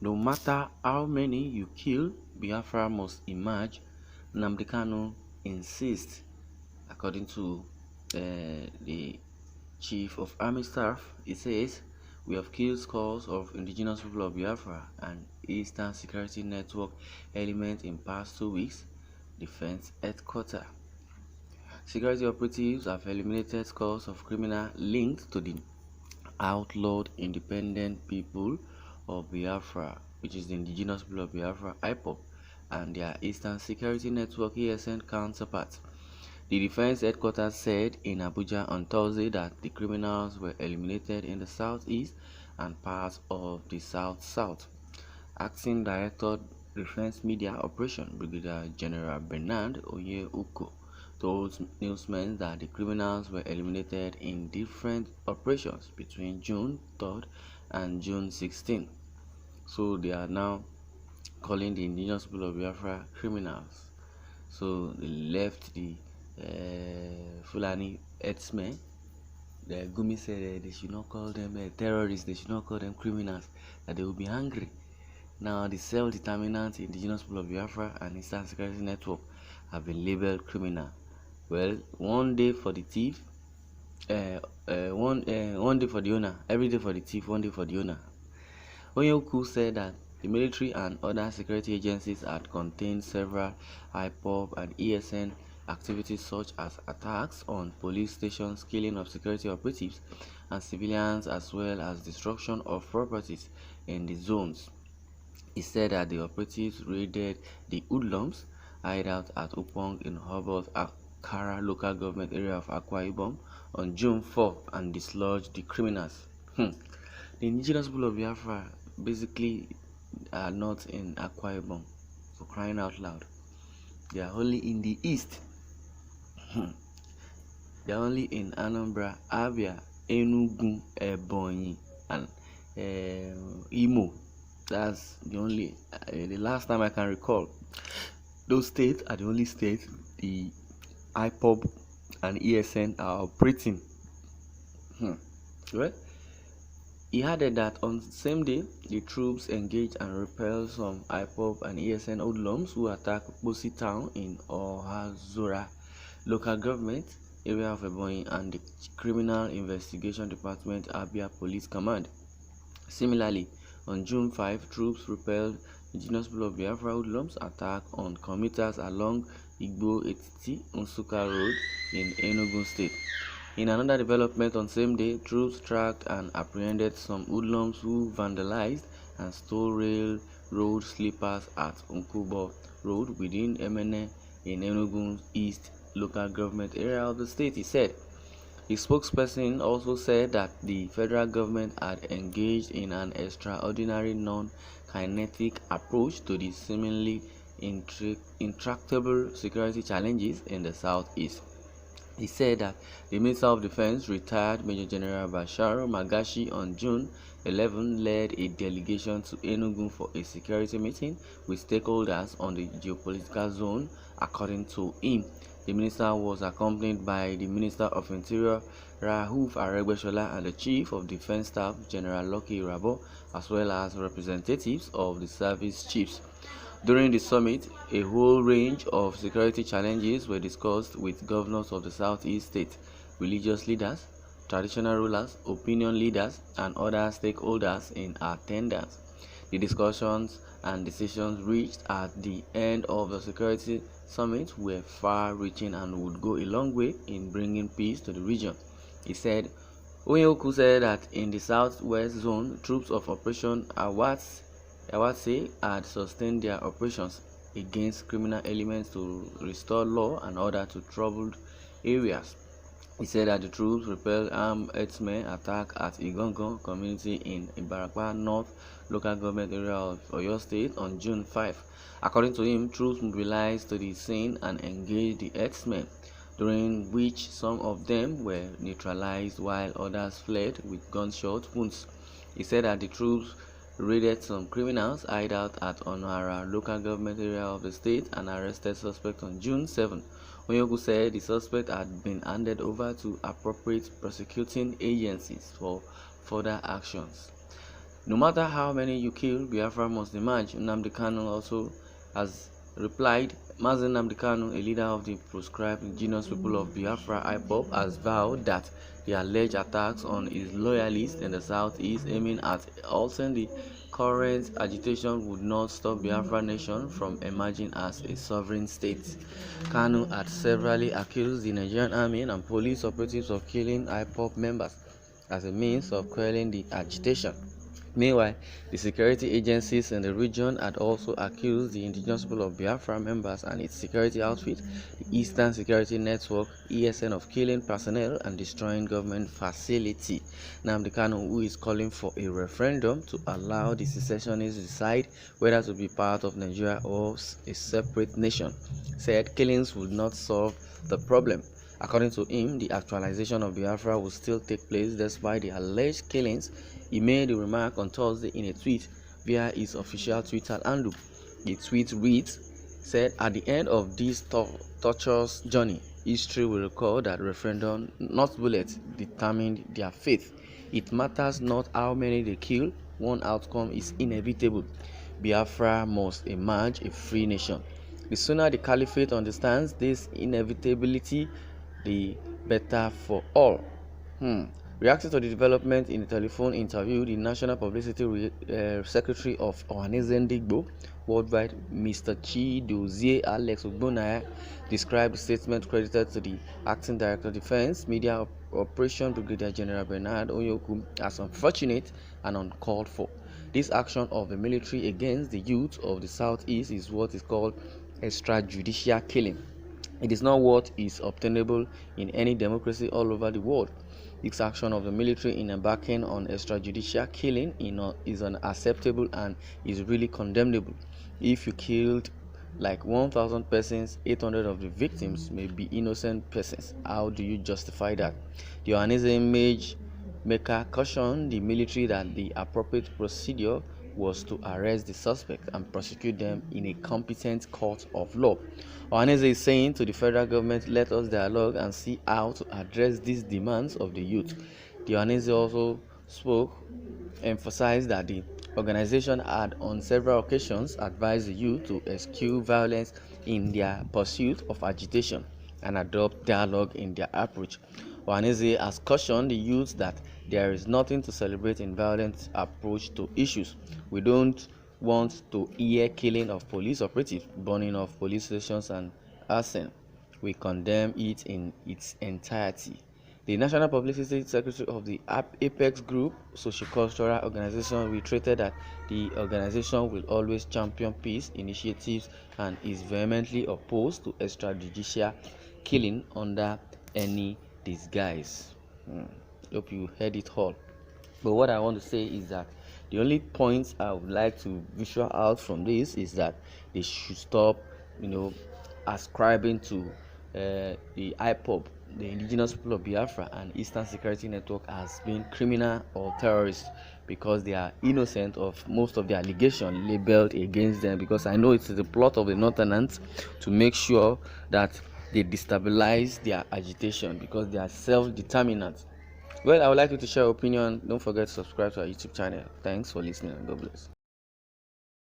No matter how many you kill, Biafra must emerge, Nnamdi KANU insists, according to the Chief of Army Staff. He says, "We have killed scores of indigenous people of Biafra and Eastern Security Network elements in past 2 weeks." Defense Headquarters. Security operatives have eliminated scores of criminals linked to the outlawed Independent People of Biafra, which is the indigenous people of Biafra, IPOB, and their Eastern Security Network ESN counterparts. The Defense Headquarters said in Abuja on Thursday that the criminals were eliminated in the southeast and parts of the south-south. Acting Director Defense Media Operation Brigadier General Bernard Oyeuko told newsmen that the criminals were eliminated in different operations between June 3rd and June 16th. So they are now calling the indigenous people of Biafra criminals. So they left the Fulani herdsmen. The Gumi said they should not call them terrorists, they should not call them criminals, that they will be angry. Now the self-determinant indigenous people of Biafra and Eastern Security Network have been labeled criminal. Well, one day for the thief, one day for the owner, every day for the thief, one day for the owner. Onyoku said that the military and other security agencies had contained several IPOB and ESN activities such as attacks on police stations, killing of security operatives and civilians, as well as destruction of properties in the zones. He said that the operatives raided the hoodlums hideout at Upong in Hobart, Akara local government area of Akwa Ibom on June 4 and dislodged the criminals. The indigenous people of Biafra basically are not in Akwa Ibom, for crying out loud. They are only in the east. They are only in Anambra, Abia, Enugu, Ebonyi, and Imo. That's the only, the last time I can recall. Those states are the only states the IPOB and ESN are operating. Well, he added that on the same day, the troops engaged and repelled some IPOB and ESN hoodlums who attacked Bosi town in Ohazora local government area of Ebonyi and the Criminal Investigation Department Abia Police Command. Similarly, on June 5, troops repelled indigenous people of Biafra hoodlums attack on commuters along Igbo Etiti Nsukka Road in Enugu State. In another development on same day, troops tracked and apprehended some hoodlums who vandalized and stole railroad sleepers at Nkubo Road within Emene in Enugu East local government area of the state, he said. The spokesperson also said that the federal government had engaged in an extraordinary non-kinetic approach to the seemingly intractable security challenges in the southeast. He said that the Minister of Defense, retired Major General Bashar Magashi, on June 11 led a delegation to Enugu for a security meeting with stakeholders on the geopolitical zone. According to him, the minister was accompanied by the Minister of Interior, Rauf Aregbesola, and the Chief of Defense Staff, General Lucky Rabo, as well as representatives of the service chiefs. During the summit, a whole range of security challenges were discussed with governors of the southeast states, religious leaders, traditional rulers, opinion leaders, and other stakeholders in attendance. The discussions and decisions reached at the end of the security summit were far-reaching and would go a long way in bringing peace to the region. He said, Onyoku said that in the southwest zone, troops of Operation Awase had sustained their operations against criminal elements to restore law and order to troubled areas. He said that the troops repelled armed herdsmen attack at Igongon community in Ibarakwa North local government area of Oyo State on June 5. According to him, troops mobilized to the scene and engaged the herdsmen, during which some of them were neutralized while others fled with gunshot wounds. He said that the troops raided some criminals hideout at Onara local government area of the state and arrested suspects on June 7. Onyoku said the suspect had been handed over to appropriate prosecuting agencies for further actions. No matter how many you kill, Biafra must emerge. Nnamdi KANU also has replied. Mazen Nnamdi KANU, a leader of the proscribed indigenous people of Biafra IPOB, has vowed that the alleged attacks on his loyalists in the southeast, aiming at halting the current agitation, would not stop Biafra nation from emerging as a sovereign state. KANU had severally accused the Nigerian army and police operatives of killing IPOB members as a means of quelling the agitation. Meanwhile, the security agencies in the region had also accused the indigenous people of Biafra members and its security outfit, the Eastern Security Network (ESN), of killing personnel and destroying government facility. Nnamdi KANU, who is calling for a referendum to allow the secessionists to decide whether to be part of Nigeria or a separate nation, said killings would not solve the problem. According to him, the actualization of Biafra will still take place despite the alleged killings. He made the remark on Thursday in a tweet via his official Twitter handle. The tweet reads, said, "At the end of this torturous journey, history will recall that referendum, not bullets, determined their fate. It matters not how many they kill, one outcome is inevitable. Biafra must emerge a free nation. The sooner the caliphate understands this inevitability, the better for all." Reacting to the development in a telephone interview, the National Publicity Secretary of Ohanaeze Ndigbo Worldwide, Mr. Chidozie Alex Ogbonnaya, described the statement credited to the Acting Director of Defense Media Operation Brigadier General Bernard Onyoku as unfortunate and uncalled for. This action of the military against the youth of the Southeast is what is called extrajudicial killing. It is not what is obtainable in any democracy all over the world. This action of the military in embarking on extrajudicial killing is unacceptable and is really condemnable. If you killed like 1,000 persons, 800 of the victims may be innocent persons. How do you justify that? The Ohanaeze image maker cautioned the military that the appropriate procedure was to arrest the suspect and prosecute them in a competent court of law. Ohanaeze is saying to the federal government, let us dialogue and see how to address these demands of the youth. The Ohanaeze also emphasized that the organization had on several occasions advised the youth to eschew violence in their pursuit of agitation and adopt dialogue in their approach. Ohanaeze has cautioned the youth that there is nothing to celebrate in violent approach to issues. We don't want to hear killing of police operatives, burning of police stations, and arson. We condemn it in its entirety. The National Publicity Secretary of the Apex Group Sociocultural Organization reiterated that the organization will always champion peace initiatives and is vehemently opposed to extrajudicial killing under any disguise. Hope you heard it all. But what I want to say is that the only point I would like to visual out from this is that they should stop, ascribing to the IPOB, the indigenous people of Biafra, and Eastern Security Network as being criminal or terrorists, because they are innocent of most of the allegations labeled against them. Because I know it's the plot of the Northerners to make sure that they destabilize their agitation because they are self-determinant. Well, I would like you to share your opinion. Don't forget to subscribe to our YouTube channel. Thanks for listening and God bless.